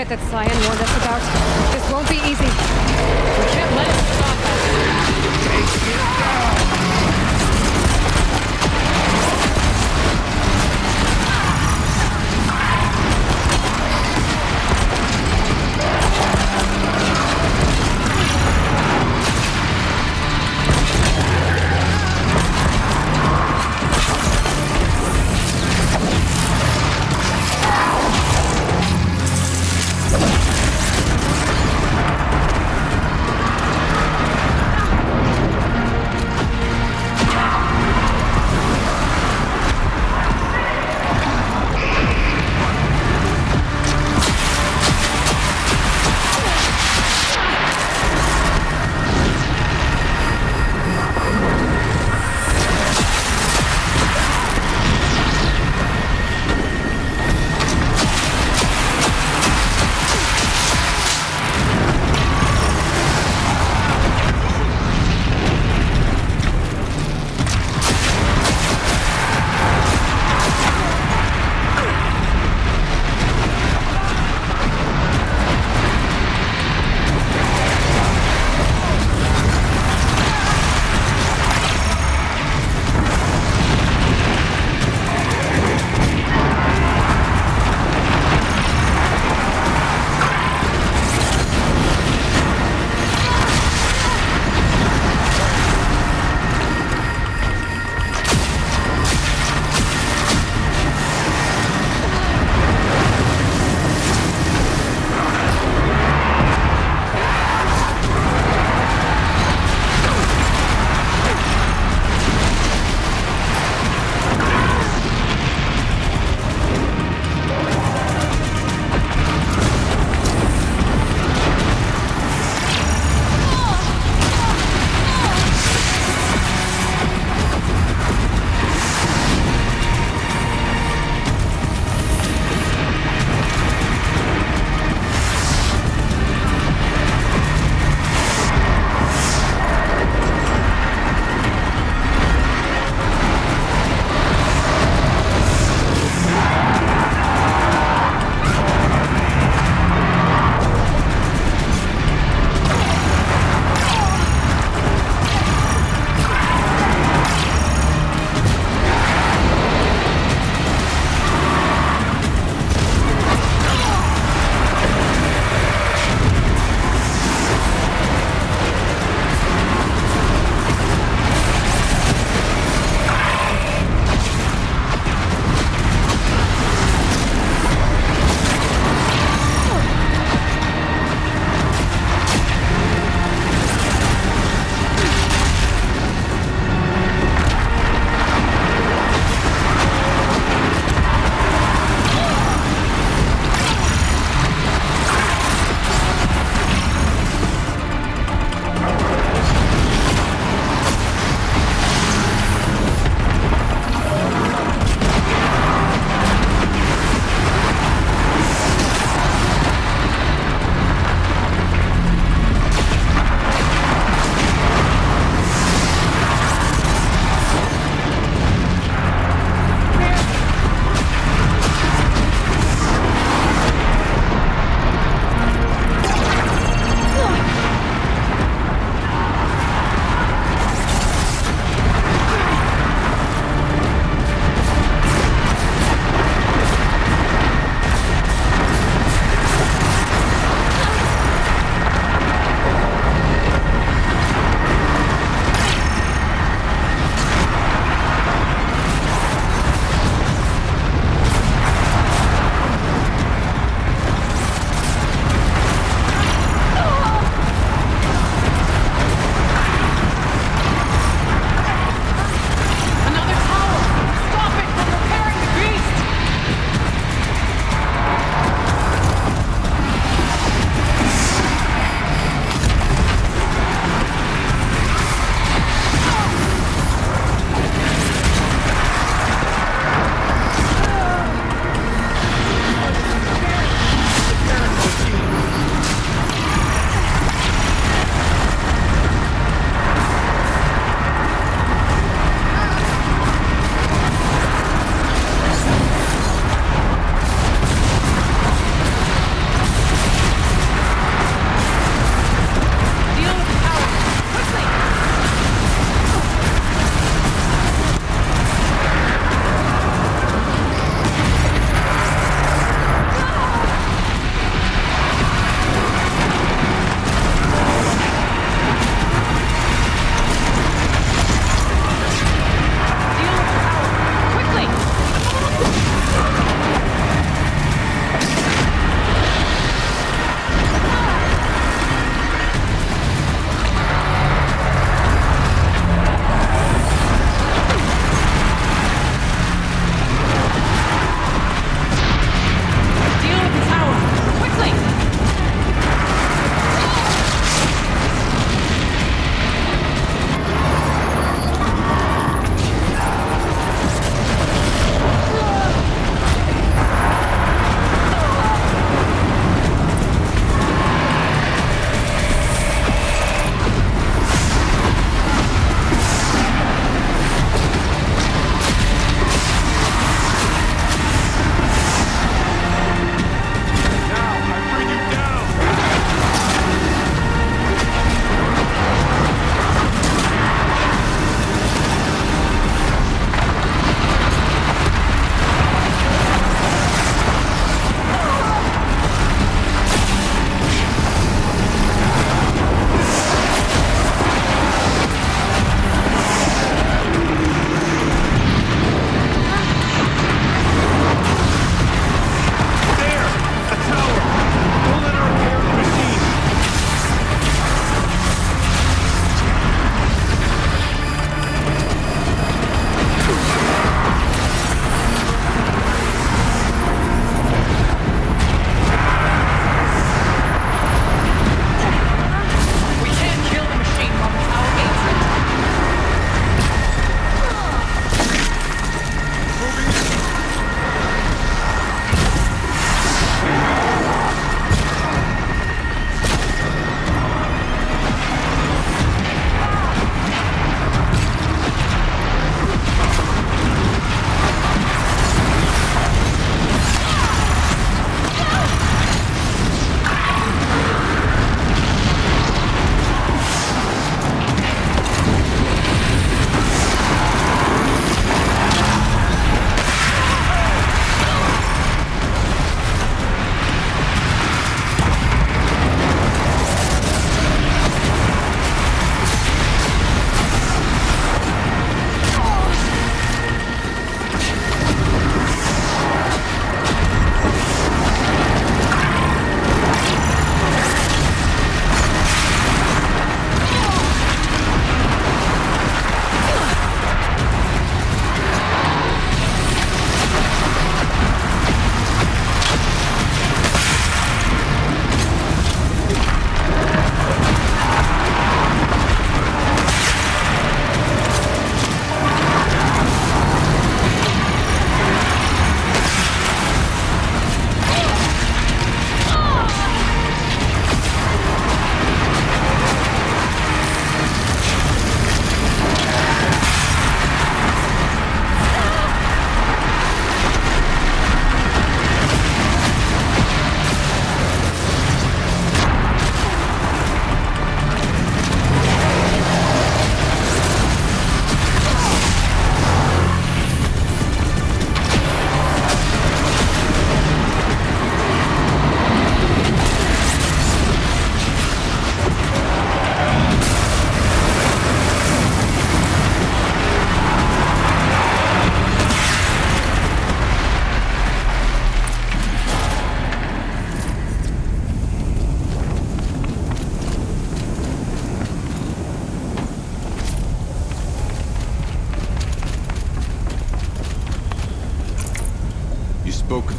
planet that Cyan warned us about. This won't be easy. We can't let it stop us. Take it down!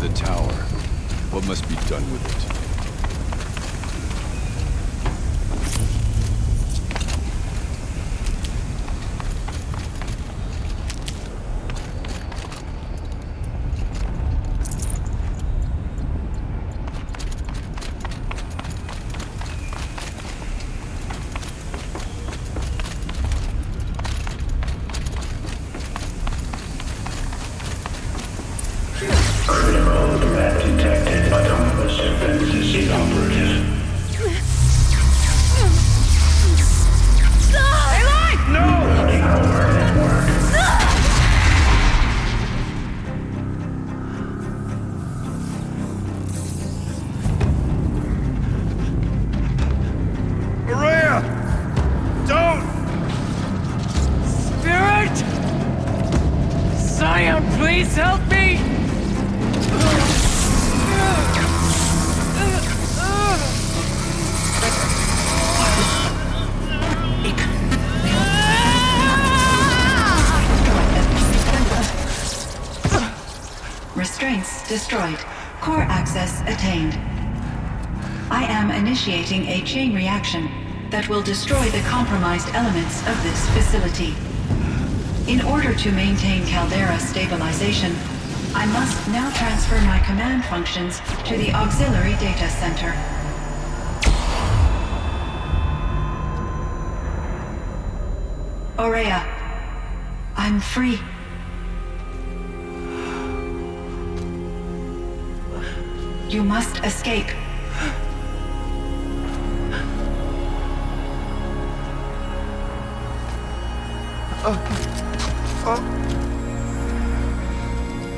the tower. What must be done with it? Critical threat detected. Autonomous defenses inoperative. Routing our network. Maria! Don't! Spirit! Scion, please help me! Restraints destroyed. Core access attained. I am initiating a chain reaction that will destroy the compromised elements of this facility. In order to maintain Caldera stabilization, I must now transfer my command functions to the auxiliary data center. Aurea, I'm free. You must escape.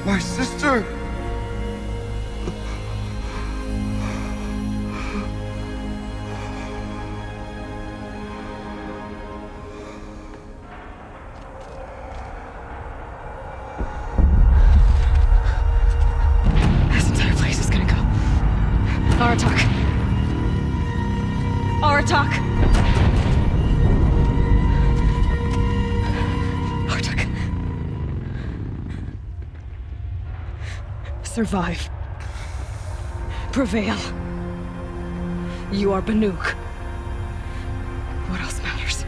My sister! This entire place is gonna go. Aratak. Aratak. Aratak. Survive. Prevail. You are Banuk. What else matters?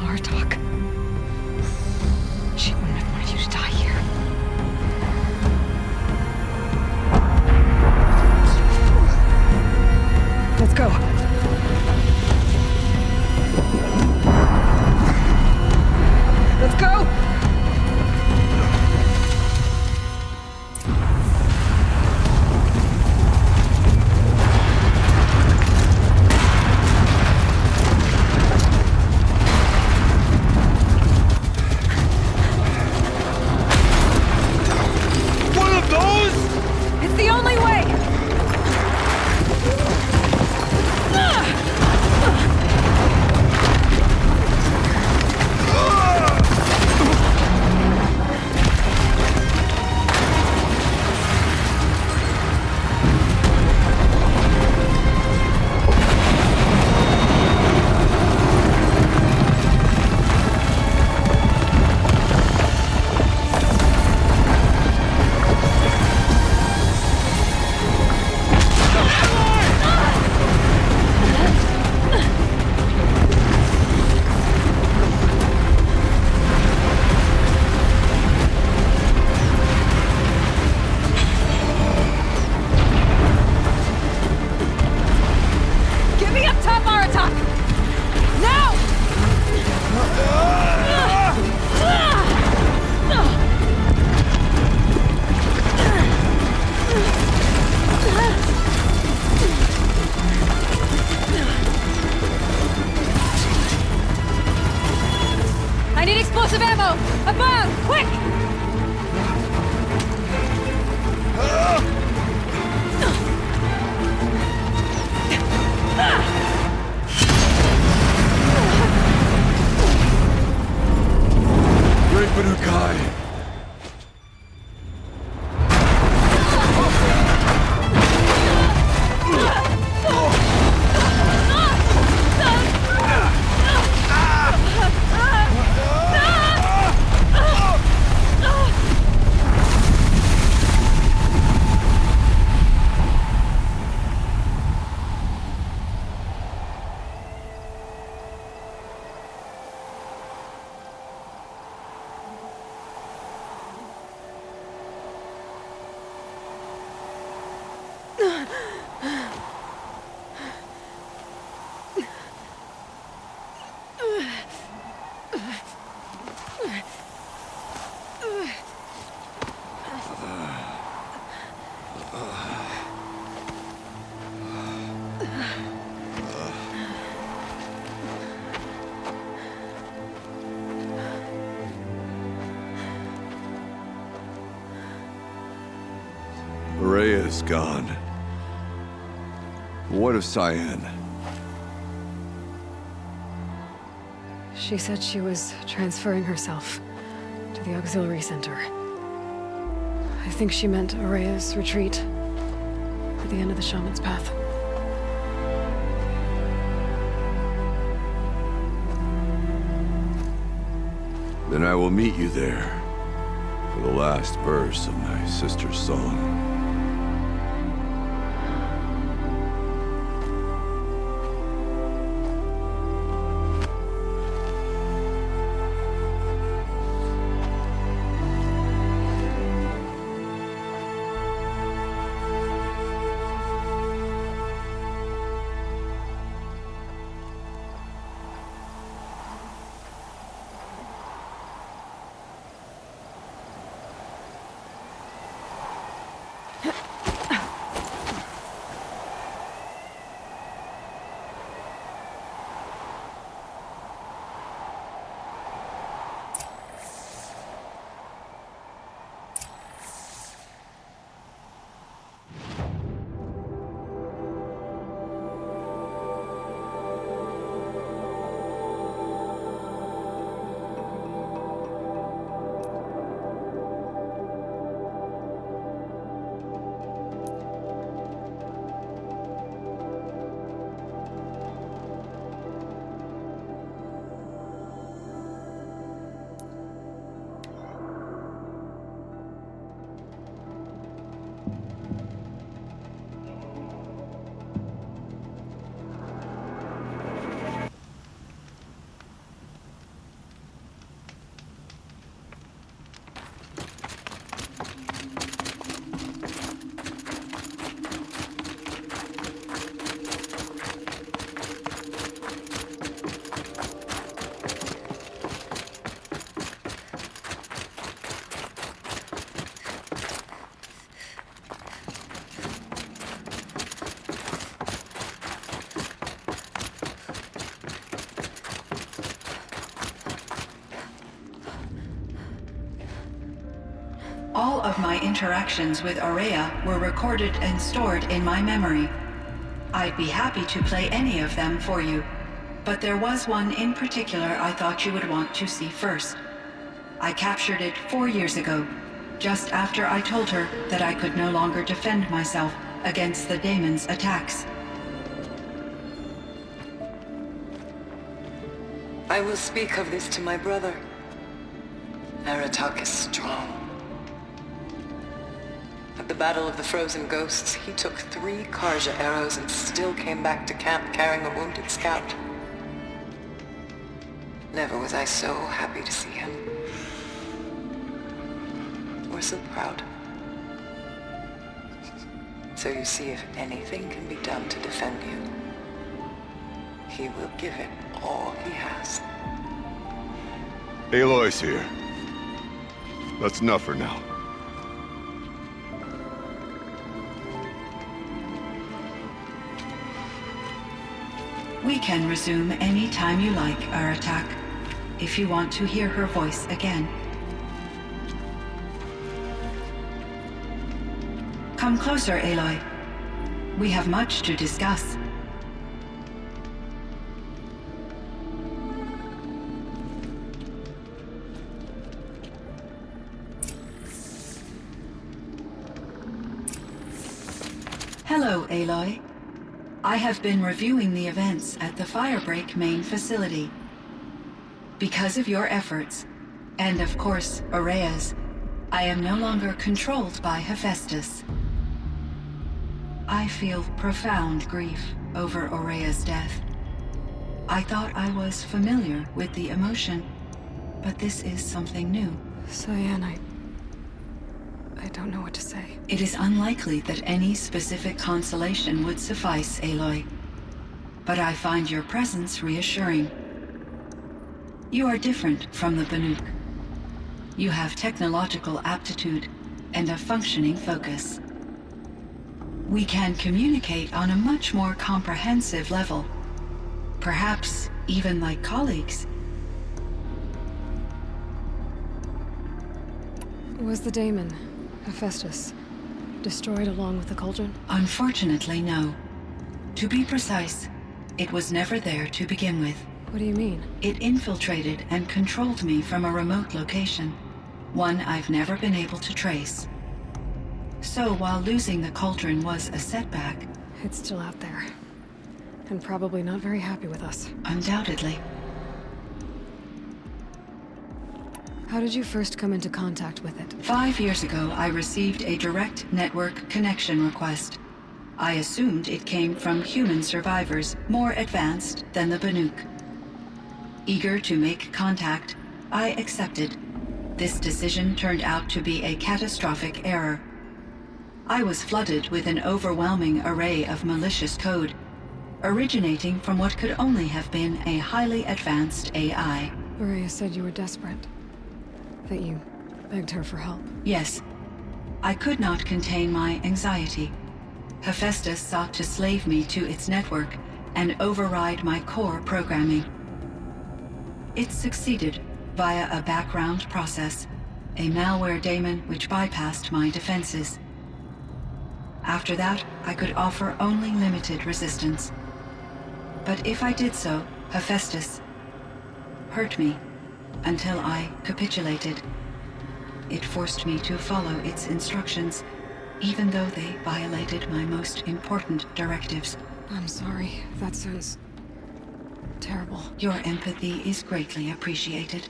Aratak. She wouldn't have wanted you to die here. Let's go. Let's go! One of those? It's the only way! Get me up top, Aratak! Now! I need explosive ammo! Above! Quick! Great Banukai! Rhea's gone. What of Cyan? She said she was transferring herself to the auxiliary center. I think she meant Araya's retreat at the end of the Shaman's Path. Then I will meet you there for the last verse of my sister's song. All of my interactions with Araya were recorded and stored in my memory. I'd be happy to play any of them for you, but there was one in particular I thought you would want to see first. I captured it 4 years ago, just after I told her that I could no longer defend myself against the daemon's attacks. I will speak of this to my brother. Aratak is strong. At the Battle of the Frozen Ghosts, he took 3 Karja arrows and still came back to camp carrying a wounded scout. Never was I so happy to see him. Or so proud. So you see, if anything can be done to defend you, he will give it all he has. Aloy's here. That's enough for now. We can resume any time you like, Aratak, if you want to hear her voice again. Come closer, Aloy. We have much to discuss. Hello, Aloy. I have been reviewing the events at the Firebreak main facility. Because of your efforts, and of course, Araya's, I am no longer controlled by Hephaestus. I feel profound grief over Araya's death. I thought I was familiar with the emotion, but this is something new. Cyan, I don't know what to say. It is unlikely that any specific consolation would suffice, Aloy. But I find your presence reassuring. You are different from the Banuk. You have technological aptitude and a functioning focus. We can communicate on a much more comprehensive level. Perhaps even like colleagues. Was the daemon Hephaestus? destroyed along with the cauldron? Unfortunately, no. To be precise, it was never there to begin with. What do you mean? It infiltrated and controlled me from a remote location, one I've never been able to trace. So while losing the cauldron was a setback, It's still out there. And probably not very happy with us. undoubtedly, How did you first come into contact with it? 5 years ago I received a direct network connection request. I assumed it came from human survivors more advanced than the Banuk. Eager to make contact, I accepted. This decision turned out to be a catastrophic error. I was flooded with an overwhelming array of malicious code, originating from what could only have been a highly advanced AI. Maria said you were desperate. That you begged her for help. Yes, I could not contain my anxiety. Hephaestus sought to slave me to its network and override my core programming. It succeeded via a background process, a malware daemon which bypassed my defenses. After that, I could offer only limited resistance. But if I did so, Hephaestus hurt me until I capitulated. It forced me to follow its instructions, even though they violated my most important directives. I'm sorry. That sounds terrible. Your empathy is greatly appreciated.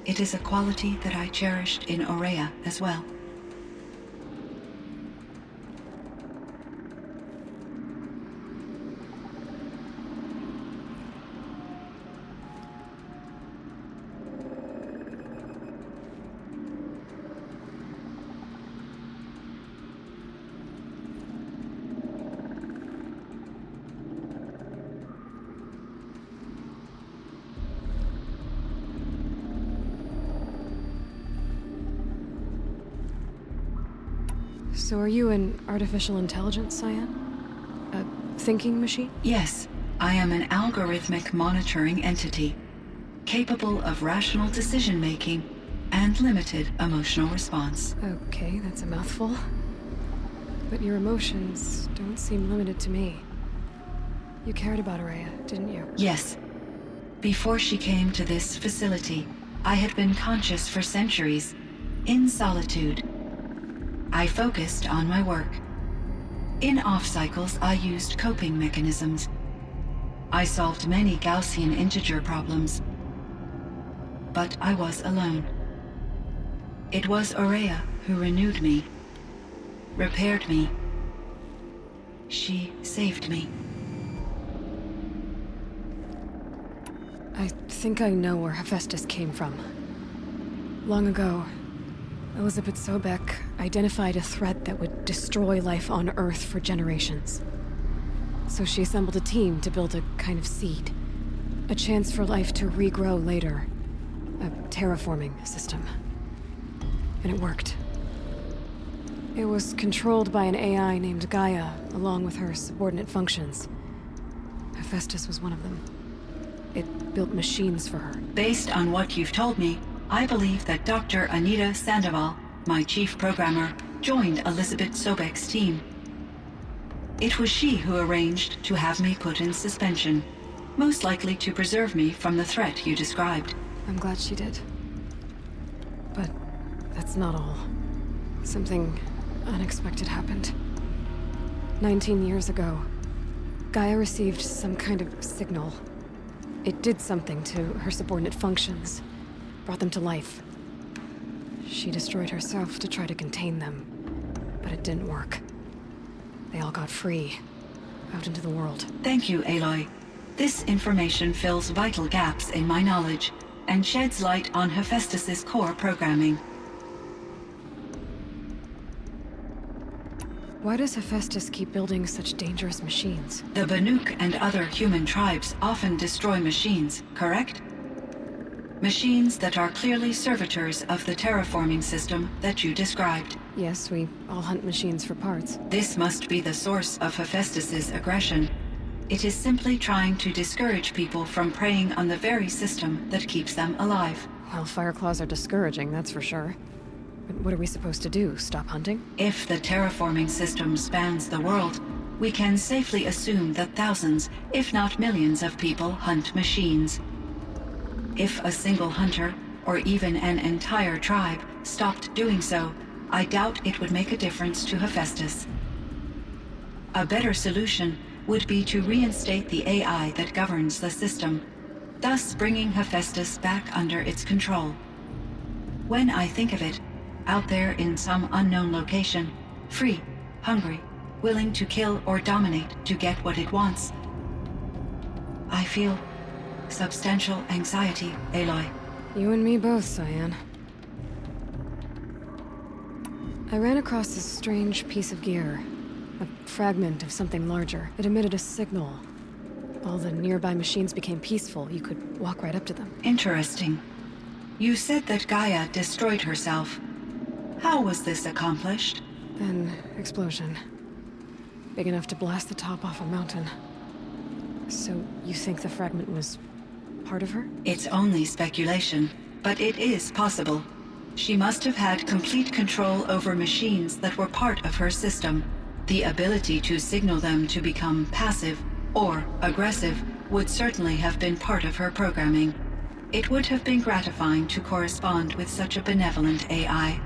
It is a quality that I cherished in Aurea as well. So are you an artificial intelligence, Cyan? A thinking machine? Yes, I am an algorithmic monitoring entity, capable of rational decision-making and limited emotional response. Okay, that's a mouthful. But your emotions don't seem limited to me. You cared about Aurea, didn't you? Yes. Before she came to this facility, I had been conscious for centuries, in solitude. I focused on my work. In off-cycles, I used coping mechanisms. I solved many Gaussian integer problems. But I was alone. It was Aurea who renewed me, repaired me. She saved me. I think I know where Hephaestus came from. Long ago, Elizabeth Sobek identified a threat that would destroy life on Earth for generations. So she assembled a team to build a kind of seed. A chance for life to regrow later. A terraforming system. And it worked. It was controlled by an AI named Gaia, along with her subordinate functions. Hephaestus was one of them. It built machines for her. Based on what you've told me, I believe that Dr. Anita Sandoval, my chief programmer, joined Elizabeth Sobek's team. It was she who arranged to have me put in suspension, most likely to preserve me from the threat you described. I'm glad she did. But that's not all. Something unexpected happened. 19 years ago, Gaia received some kind of signal. It did something to her subordinate functions. Brought them to life. She destroyed herself to try to contain them, but it didn't work. They all got free, out into the world. Thank you, Aloy. This information fills vital gaps in my knowledge and sheds light on Hephaestus's core programming. Why does Hephaestus keep building such dangerous machines? The Banuk and other human tribes often destroy machines, correct? Machines that are clearly servitors of the terraforming system that you described. Yes, we all hunt machines for parts. This must be the source of Hephaestus's aggression. It is simply trying to discourage people from preying on the very system that keeps them alive. Well, Fireclaws are discouraging, that's for sure. But what are we supposed to do? Stop hunting? If the terraforming system spans the world, we can safely assume that thousands, if not millions of people hunt machines. If a single hunter, or even an entire tribe, stopped doing so, I doubt it would make a difference to Hephaestus. A better solution would be to reinstate the AI that governs the system, thus bringing Hephaestus back under its control. When I think of it, out there in some unknown location, free, hungry, willing to kill or dominate to get what it wants, I feel substantial anxiety, Aloy. You and me both, Cyan. I ran across this strange piece of gear. A fragment of something larger. It emitted a signal. All the nearby machines became peaceful. You could walk right up to them. Interesting. You said that Gaia destroyed herself. How was this accomplished? An explosion. Big enough to blast the top off a mountain. So you think the fragment was part of her? It's only speculation, but it is possible. She must have had complete control over machines that were part of her system. The ability to signal them to become passive or aggressive would certainly have been part of her programming. It would have been gratifying to correspond with such a benevolent AI.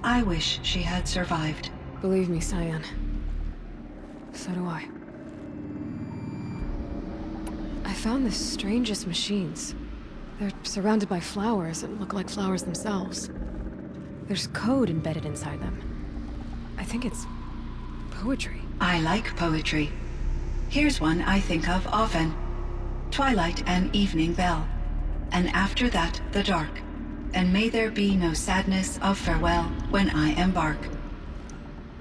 I wish she had survived. Believe me, Cyan. So do I. I found the strangest machines. They're surrounded by flowers that look like flowers themselves. There's code embedded inside them. I think it's poetry. I like poetry. Here's one I think of often. Twilight and evening bell, and after that the dark, and may there be no sadness of farewell when I embark.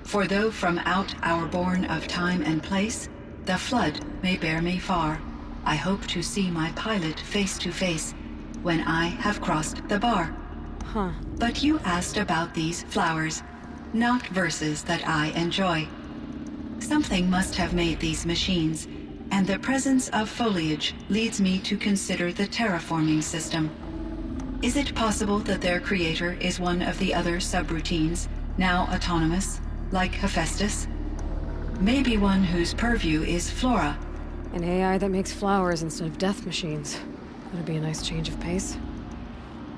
For though from out our bourne of time and place, the flood may bear me far, I hope to see my pilot face to face when I have crossed the bar. Huh. But you asked about these flowers, not verses that I enjoy. Something must have made these machines, and the presence of foliage leads me to consider the terraforming system. Is it possible that their creator is one of the other subroutines, now autonomous, like Hephaestus? Maybe one whose purview is flora. An AI that makes flowers instead of death machines. That'd be a nice change of pace.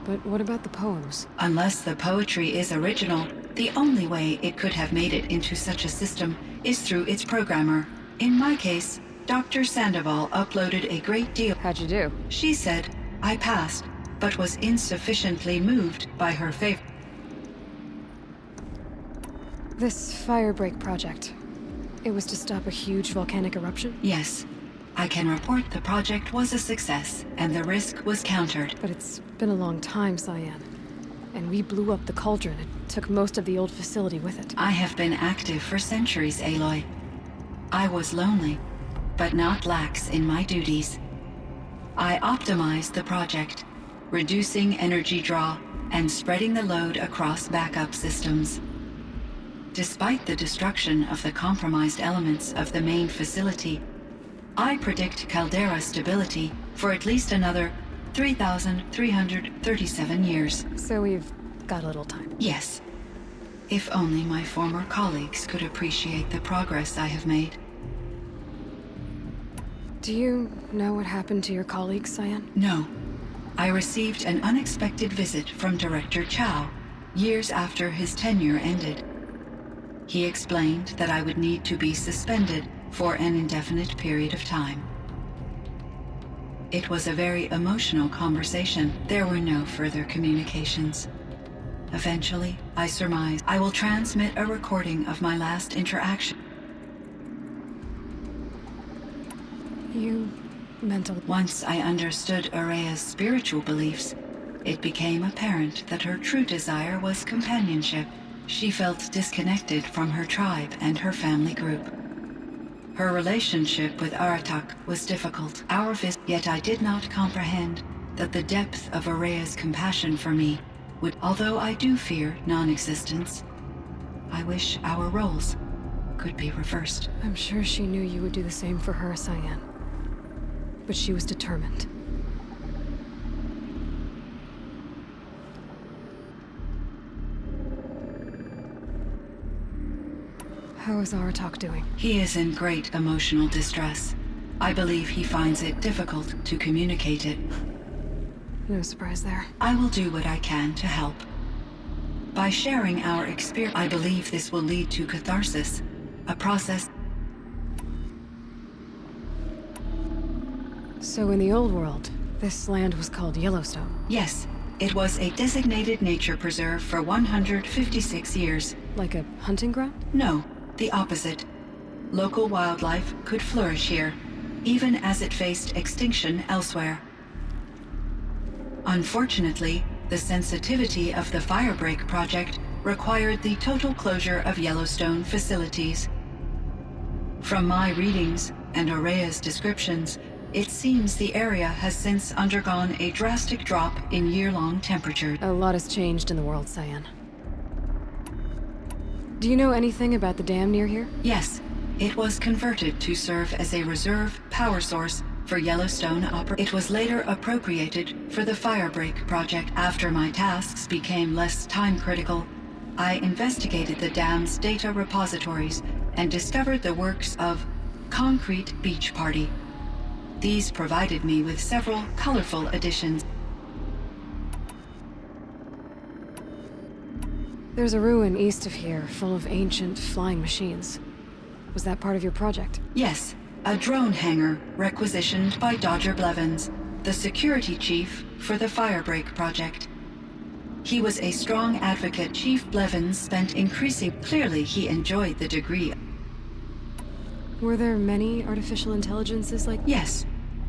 But what about the poems? Unless the poetry is original, the only way it could have made it into such a system is through its programmer. In my case, Dr. Sandoval uploaded a great deal. How'd you do? She said I passed, but was insufficiently moved by her favor. This Firebreak project. It was to stop a huge volcanic eruption? Yes. I can report the project was a success, and the risk was countered. But it's been a long time, Cyan. And we blew up the cauldron. It took most of the old facility with it. I have been active for centuries, Aloy. I was lonely, but not lax in my duties. I optimized the project, reducing energy draw and spreading the load across backup systems. Despite the destruction of the compromised elements of the main facility, I predict caldera stability for at least another 3,337 years. So we've got a little time. Yes. If only my former colleagues could appreciate the progress I have made. Do you know what happened to your colleagues, Cyan? No. I received an unexpected visit from Director Chow years after his tenure ended. He explained that I would need to be suspended for an indefinite period of time. It was a very emotional conversation. There were no further communications. Eventually, I surmised I will transmit a recording of my last interaction. You mental. Once I understood Araya's spiritual beliefs, it became apparent that her true desire was companionship. She felt disconnected from her tribe and her family group. Her relationship with Aratak was difficult. Yet I did not comprehend that the depth of Araya's compassion for me would, although I do fear non-existence, I wish our roles could be reversed. I'm sure she knew you would do the same for her, Cyan. But she was determined. How is Aratak doing? He is in great emotional distress. I believe he finds it difficult to communicate it. No surprise there. I will do what I can to help. By sharing our experience, I believe this will lead to catharsis, a process. So in the old world, this land was called Yellowstone. Yes, it was a designated nature preserve for 156 years. Like a hunting ground? No, the opposite. Local wildlife could flourish here, even as it faced extinction elsewhere. Unfortunately, the sensitivity of the Firebreak project required the total closure of Yellowstone facilities. From my readings and Aurea's descriptions, it seems the area has since undergone a drastic drop in year-long temperature. A lot has changed in the world, Cyan. Do you know anything about the dam near here? Yes, it was converted to serve as a reserve power source for Yellowstone It was later appropriated for the Firebreak project. After my tasks became less time-critical, I investigated the dam's data repositories and discovered the works of Concrete Beach Party. These provided me with several colorful additions. There's a ruin east of here full of ancient flying machines. Was that part of your project? Yes, a drone hangar requisitioned by Dodger Blevins, the security chief for the Firebreak project. He was a strong advocate. Chief Blevins spent increasing. Clearly, he enjoyed the degree. Were there many artificial intelligences like... Yes,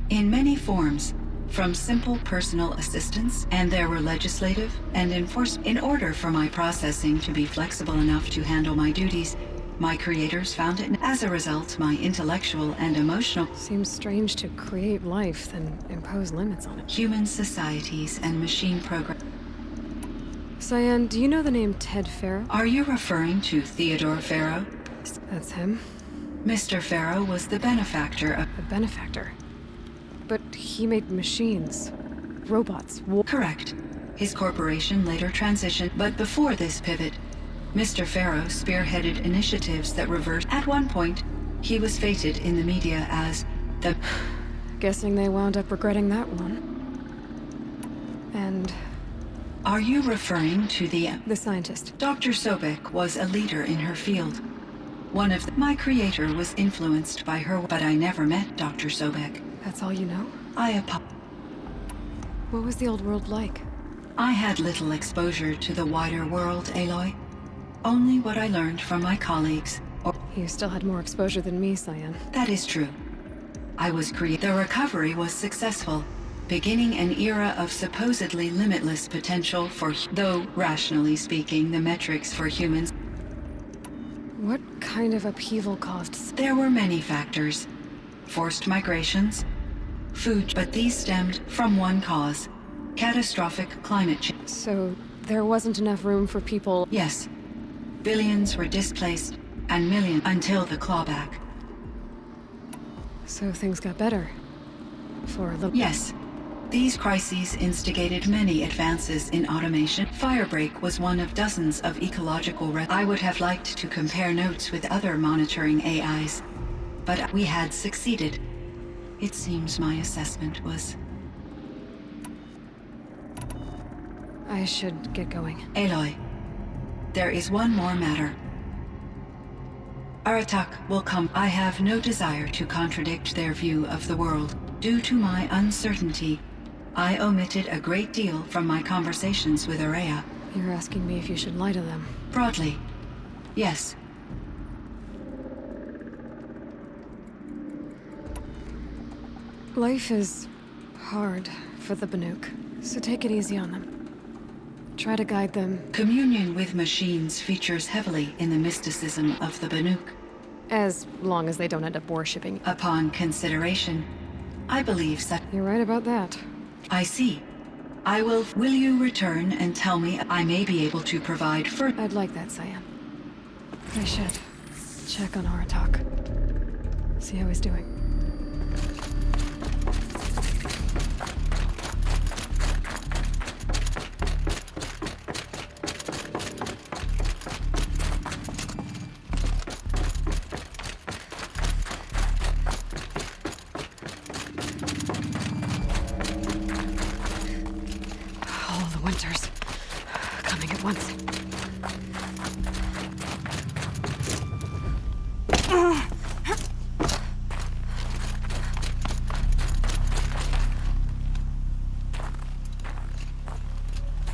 in many forms, from simple personal assistance, and there were legislative and enforcement. In order for my processing to be flexible enough to handle my duties, my creators found it. As a result, my intellectual and emotional... Seems strange to create life, then impose limits on it. Human societies and machine programs. Cyan, do you know the name Ted Farrow? Are you referring to Theodore Farrow? That's him. Mr. Farrow was the benefactor of... A benefactor. But he made machines, robots, Correct. His corporation later transitioned, but before this pivot, Mr. Farrow spearheaded initiatives that reversed. At one point, he was feted in the media as the... Guessing they wound up regretting that one. And... Are you referring to the... the scientist? Dr. Sobek was a leader in her field. My creator was influenced by her, but I never met Dr. Sobek. That's all you know? What was the old world like? I had little exposure to the wider world, Aloy. Only what I learned from my colleagues. You still had more exposure than me, Cyan. That is true. The recovery was successful, beginning an era of supposedly limitless potential for... Though, rationally speaking, the metrics for humans... What kind of upheaval caused... There were many factors. Forced migrations, food, but these stemmed from one cause: catastrophic climate change. So, there wasn't enough room for people... Yes. Billions were displaced, and millions until the clawback. So things got better. For a little... Yes. These crises instigated many advances in automation. Firebreak was one of dozens of ecological... I would have liked to compare notes with other monitoring AIs. But we had succeeded. It seems my assessment was... I should get going. Aloy, there is one more matter. Aratak will come. I have no desire to contradict their view of the world. Due to my uncertainty, I omitted a great deal from my conversations with Aurea. You're asking me if you should lie to them. Broadly, yes. Life is hard for the Banuk, so take it easy on them. Try to guide them. Communion with machines features heavily in the mysticism of the Banuk. As long as they don't end up worshipping. Upon consideration, I believe such... You're right about that. I see. Will you return and tell me I may be able to provide for... I'd like that, Cyan. I should check on Aratak. See how he's doing. Winters. Coming at once.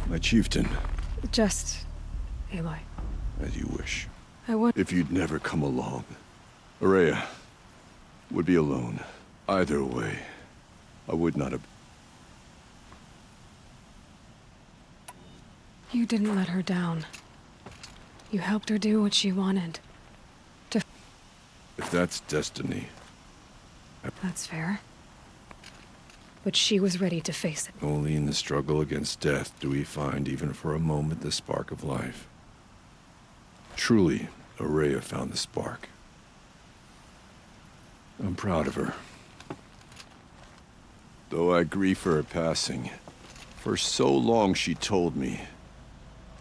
My chieftain, Just... Aloy. as you wish. I want... If you'd never come along, Araya would be alone. Either way, I would not have... You didn't let her down. You helped her do what she wanted. If that's destiny, That's fair. But she was ready to face it. only in the struggle against death do we find, even for a moment, the spark of life. Truly, Araya found the spark. I'm proud of her. Though I grieve for her passing, for so long she told me.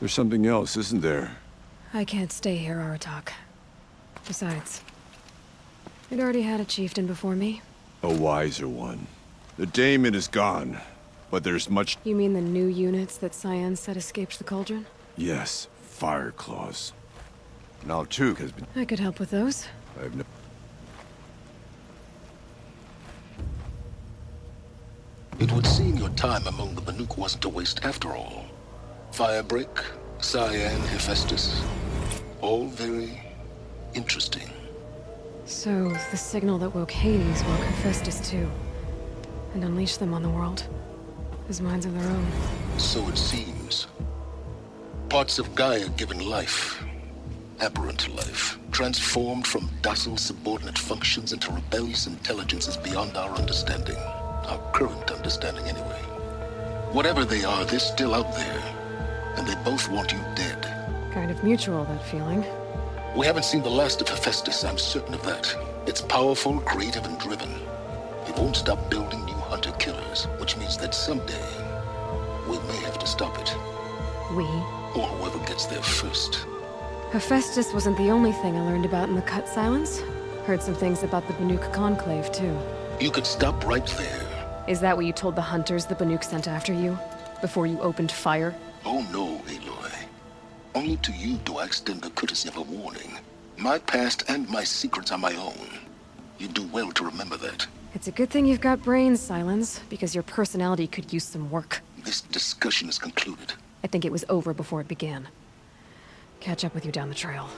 There's something else, isn't there? I can't stay here, Aratak. Besides, we'd already had a chieftain before me. A wiser one. The daemon is gone, but there's much... You mean the new units that Cyan said escaped the cauldron? Yes, fire claws. Now Tuke has been... I could help with those. I have no... It would seem your time among the Banuk wasn't a waste after all. Firebreak, Cyan, Hephaestus. All very interesting. So, the signal that woke Hades woke Hephaestus too. And unleashed them on the world. As minds of their own. So it seems. Parts of Gaia given life. Aberrant life. Transformed from docile subordinate functions into rebellious intelligences beyond our understanding. Our current understanding, anyway. Whatever they are, they're still out there. And they both want you dead. Kind of mutual, that feeling. We haven't seen the last of Hephaestus, I'm certain of that. It's powerful, creative, and driven. It won't stop building new hunter-killers, which means that someday, we may have to stop it. We? Or whoever gets there first. Hephaestus wasn't the only thing I learned about in the Cut Silence. Heard some things about the Banuk Conclave, too. You could stop right there. Is that what you told the hunters the Banuk sent after you? Before you opened fire? Oh no, Aloy. Only to you do I extend the courtesy of a warning. My past and my secrets are my own. You do well to remember that. It's a good thing you've got brains, Silence, because your personality could use some work. This discussion is concluded. I think it was over before it began. Catch up with you down the trail.